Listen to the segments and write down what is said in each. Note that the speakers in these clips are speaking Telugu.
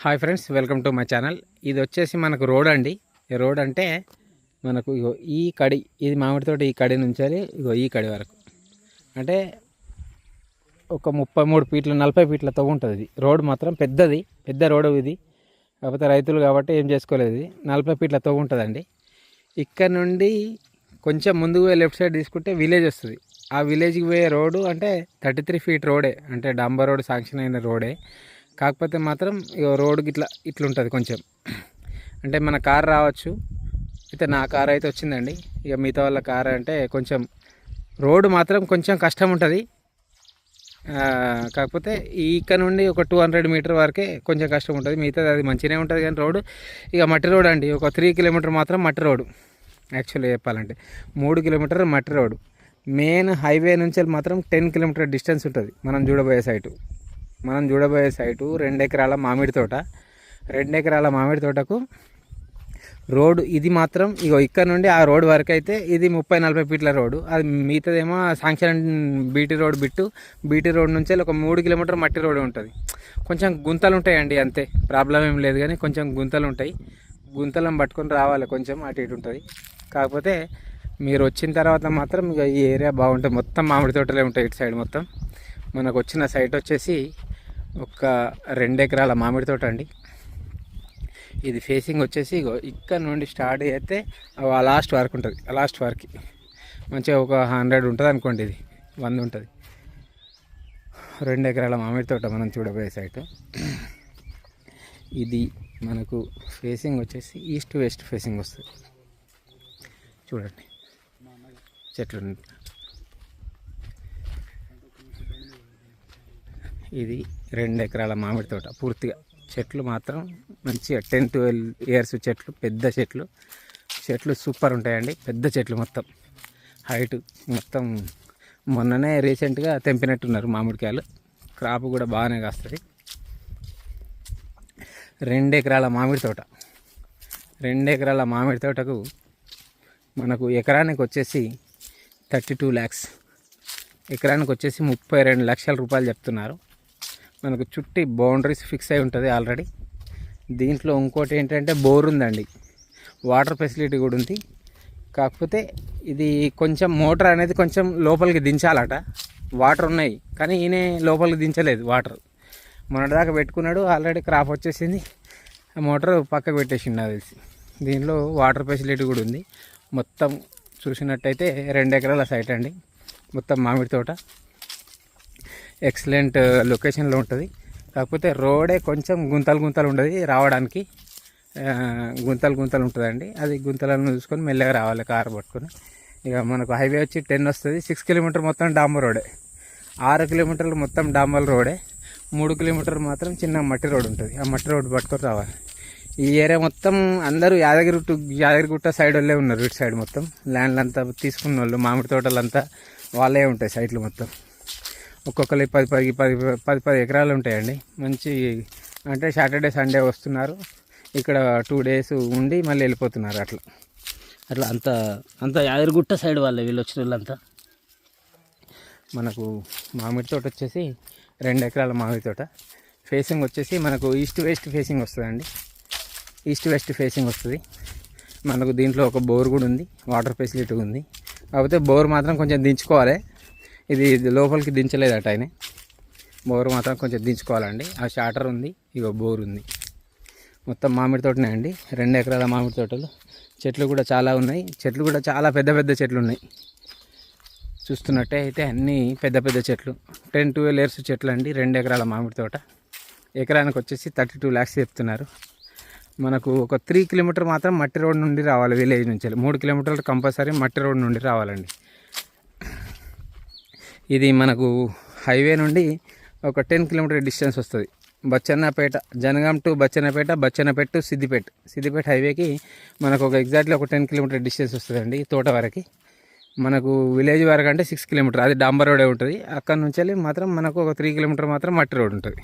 Hi friends, welcome to my channel. ఇది వచ్చేసి మనకు రోడ్ అండి. ఈ రోడ్ అంటే మనకు ఇగో ఈ కడి, ఇది మామిడి తోట ఈ కడి నుంచి ఇగో ఈ కడి వరకు అంటే ఒక 33 ఫీట్ల 40 ఫీట్లతో ఉంటుంది. ఇది రోడ్ మాత్రం పెద్ద రోడ్ ఇది. కాకపోతే రైతులు కాబట్టి ఏం చేసుకోలేదు. ఇది 40 ఫీట్లతో ఉంటుందండి. ఇక్కడ నుండి కొంచెం ముందుకు పోయి లెఫ్ట్ సైడ్ తీసుకుంటే విలేజ్ వస్తుంది. ఆ విలేజ్కి పోయే రోడ్డు అంటే 33 ఫీట్ రోడే, అంటే డాంబర్ రోడ్ శాంక్షన్ అయిన రోడే. కాకపోతే మాత్రం ఇక రోడ్డుకి ఇట్లుంటుంది కొంచెం, అంటే మన కార్ రావచ్చు. అయితే నా కార్ అయితే వచ్చిందండి. ఇక మిగతా వాళ్ళ కార్ అంటే కొంచెం రోడ్డు మాత్రం కొంచెం కష్టం ఉంటుంది. కాకపోతే ఇక్కడ నుండి ఒక 200 మీటర్ వరకే కొంచెం కష్టం ఉంటుంది. మిగతాది అది మంచిగానే ఉంటుంది. కానీ రోడ్డు ఇక మట్టి రోడ్ అండి. ఒక 3 కిలోమీటర్ మాత్రం మట్టి రోడ్డు. యాక్చువల్లీ చెప్పాలంటే 3 కిలోమీటర్ మట్టి రోడ్డు. మెయిన్ హైవే నుంచి మాత్రం 10 కిలోమీటర్ డిస్టెన్స్ ఉంటుంది. మనం చూడబోయే సైటు 2 ఎకరాల మామిడి తోట. 2 ఎకరాల మామిడి తోటకు రోడ్డు ఇది మాత్రం ఇగో ఇక్కడ నుండి ఆ రోడ్ వరకు అయితే ఇది 30-40 ఫీట్ల రోడ్డు. అది మిగతాదేమో శాంక్షన్ బీటీ రోడ్ నుంచి ఒక 3 కిలోమీటర్ మట్టి రోడ్డు ఉంటుంది. కొంచెం గుంతలు ఉంటాయండి, అంతే, ప్రాబ్లం ఏం లేదు. కానీ కొంచెం గుంతలు ఉంటాయి. గుంతలను పట్టుకొని రావాలి, కొంచెం అటు ఇటు ఉంటుంది. కాకపోతే మీరు వచ్చిన తర్వాత మాత్రం ఇక ఈ ఏరియా బాగుంటుంది. మొత్తం మామిడి తోటలే ఉంటాయి ఇటు సైడ్ మొత్తం. మనకు వచ్చిన సైట్ వచ్చేసి ఒక 2 ఎకరాల మామిడి తోట అండి. ఇది ఫేసింగ్ వచ్చేసి ఇక్కడ నుండి స్టార్ట్ అయితే లాస్ట్ వరకు ఉంటుంది. లాస్ట్ వరకు మంచిగా ఒక 100 ఉంటుంది అనుకోండి. ఇది 100 ఉంటుంది. 2 ఎకరాల మామిడి తోట మనం చూడబోయే సైటు. ఇది మనకు ఫేసింగ్ వచ్చేసి ఈస్ట్ వెస్ట్ ఫేసింగ్ వస్తుంది. చూడండి చెట్లు. ఇది 2 ఎకరాల మామిడి తోట. పూర్తిగా చెట్లు మాత్రం మంచిగా 10-12 ఇయర్స్ చెట్లు, పెద్ద చెట్లు సూపర్ ఉంటాయండి. పెద్ద చెట్లు మొత్తం హైట్ మొత్తం. మొన్ననే రీసెంట్గా తెంపినట్టున్నారు మామిడికాయలు. క్రాప్ కూడా బాగానే కాస్తుంది. 2 ఎకరాల మామిడి తోట. 2 ఎకరాల మామిడి తోటకు మనకు ఎకరానికి వచ్చేసి 32 lakhs, ఎకరానికి వచ్చేసి 32 లక్షల రూపాయలు చెప్తున్నారు. మనకు చుట్టి బౌండరీస్ ఫిక్స్ అయి ఉంటుంది ఆల్రెడీ. దీంట్లో ఇంకోటి ఏంటంటే బోర్ ఉందండి, వాటర్ ఫెసిలిటీ కూడా ఉంది. కాకపోతే ఇది కొంచెం మోటార్ అనేది కొంచెం లోపలికి దించాలట. వాటర్ ఉన్నాయి కానీ ఈయన లోపలికి దించలేదు వాటర్. మొన్నటిదాకా పెట్టుకున్నాడు, ఆల్రెడీ క్రాప్ వచ్చేసింది. ఆ మోటార్ పక్కకు పెట్టేసిండు నాకు తెలిసి. దీంట్లో వాటర్ ఫెసిలిటీ కూడా ఉంది. మొత్తం చూసినట్టయితే 2 ఎకరాల సైట్ అండి. మొత్తం మామిడి తోట ఎక్సలెంట్ లొకేషన్లో ఉంటుంది. కాకపోతే రోడే కొంచెం గుంతలు ఉంటుంది రావడానికి. గుంతలు ఉంటుందండి. అది గుంతలను చూసుకొని మెల్లగా రావాలి కారు పట్టుకొని. ఇక మనకు హైవే వచ్చి 10 వస్తుంది. 6 కిలోమీటర్ మొత్తం డాంబర్ రోడే, 6 కిలోమీటర్లు మొత్తం డాంబర్ రోడే. 3 కిలోమీటర్ మాత్రం చిన్న మట్టి రోడ్ ఉంటుంది. ఆ మట్టి రోడ్ పట్టుకొని రావాలి. ఈ ఏరియా మొత్తం అందరూ యాదగిరిగుట్ట సైడ్ వాళ్ళే ఉన్నారు. ఇటు సైడ్ మొత్తం ల్యాండ్లు అంతా తీసుకున్న వాళ్ళు, మామిడి తోటలంతా వాళ్ళే ఉంటాయి సైట్లు మొత్తం. ఒక్కొక్కరి 10 ఎకరాలు ఉంటాయండి. మంచి అంటే సాటర్డే సండే వస్తున్నారు, ఇక్కడ 2 days ఉండి మళ్ళీ వెళ్ళిపోతున్నారు. అట్లా అంత యాదగిరిగుట్ట సైడ్ వాళ్ళే వీళ్ళు వచ్చిన వాళ్ళంతా. మనకు మామిడి తోట వచ్చేసి 2 ఎకరాల మామిడి తోట. ఫేసింగ్ వచ్చేసి మనకు ఈస్ట్ వెస్ట్ ఫేసింగ్ వస్తుందండి. ఈస్ట్ వెస్ట్ ఫేసింగ్ వస్తుంది. మనకు దీంట్లో ఒక బోర్ కూడా ఉంది, వాటర్ ఫెసిలిటీ ఉంది. కాకపోతే బోర్ మాత్రం కొంచెం దించుకోవాలి. ఇది లోపలికి దించలేదట ఆయన. బోర్ మాత్రం కొంచెం దించుకోవాలండి. ఆ షాటర్ ఉంది, ఇగో బోర్ ఉంది. మొత్తం మామిడి తోటనే అండి. 2 ఎకరాల మామిడి తోటలు. చెట్లు కూడా చాలా ఉన్నాయి. చెట్లు కూడా చాలా పెద్ద చెట్లు ఉన్నాయి. చూస్తున్నట్టే అయితే అన్నీ పెద్ద చెట్లు, 10-12 years చెట్లు అండి. 2 ఎకరాల మామిడి తోట. ఎకరానికి వచ్చేసి 32 lakhs చెప్తున్నారు. మనకు ఒక 3 కిలోమీటర్ మాత్రం మట్టి రోడ్ నుండి రావాలి. విలేజ్ నుంచి 3 కిలోమీటర్లు కంపల్సరీ మట్టి రోడ్ నుండి రావాలండి. ఇది మనకు హైవే నుండి ఒక 10 కిలోమీటర్ డిస్టెన్స్ వస్తుంది. బచ్చన్నపేట, జనగాం టు బచ్చన్నపేట టు సిద్దిపేట హైవేకి మనకు ఒక ఎగ్జాక్ట్లీ ఒక 10 కిలోమీటర్ డిస్టెన్స్ వస్తుందండి తోట వరకు. మనకు విలేజ్ వరకు అంటే 6 కిలోమీటర్, అది డాంబర్ రోడే ఉంటుంది. అక్కడ నుంచి మాత్రం మనకు ఒక 3 కిలోమీటర్ మాత్రం మట్టి రోడ్ ఉంటుంది.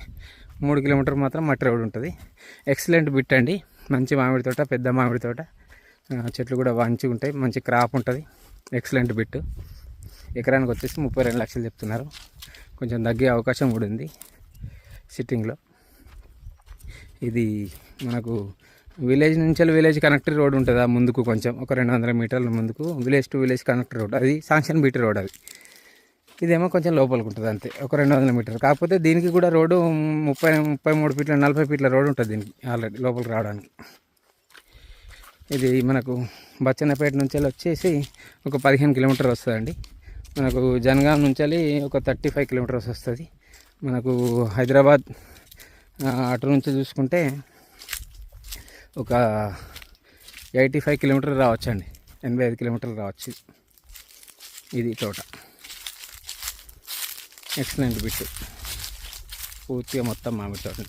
3 కిలోమీటర్ మాత్రం మట్టి రోడ్ ఉంటుంది. ఎక్సలెంట్ బిట్ అండి. మంచి మామిడి తోట, పెద్ద మామిడి తోట. చెట్లు కూడా మంచిగా ఉంటాయి, మంచి క్రాప్ ఉంటుంది. Excellent bit. ఎకరానికి వచ్చేసి 32 లక్షలు చెప్తున్నారు. కొంచెం తగ్గే అవకాశం కూడా ఉంది సిట్టింగ్లో. ఇది మనకు విలేజ్ నుంచి విలేజ్ కనెక్టర్ రోడ్ ఉంటుంది ఆ ముందుకు కొంచెం ఒక 200 మీటర్ల ముందుకు village to village connector road, అది శాంక్షన్ బీటీ రోడ్ అది. ఇదేమో కొంచెం లోపలికి ఉంటుంది అంతే, ఒక 200 మీటర్లు. కాకపోతే దీనికి కూడా రోడ్డు 33 ఫీట్ల 40 ఫీట్ల రోడ్ ఉంటుంది దీనికి ఆల్రెడీ లోపలికి రావడానికి. ఇది మనకు బచ్చన్నపేట నుంచి వచ్చేసి ఒక 15 కిలోమీటర్ వస్తుందండి. మనకు జనగాం నుంచి ఒక 35 కిలోమీటర్స్ వస్తుంది. మనకు హైదరాబాద్ అటు నుంచి చూసుకుంటే ఒక 85 కిలోమీటర్లు రావచ్చండి, 85 కిలోమీటర్లు రావచ్చు. ఇది తోట ఎక్సలెంట్ బిట్, పూర్తిగా మొత్తం మామిడి తోట.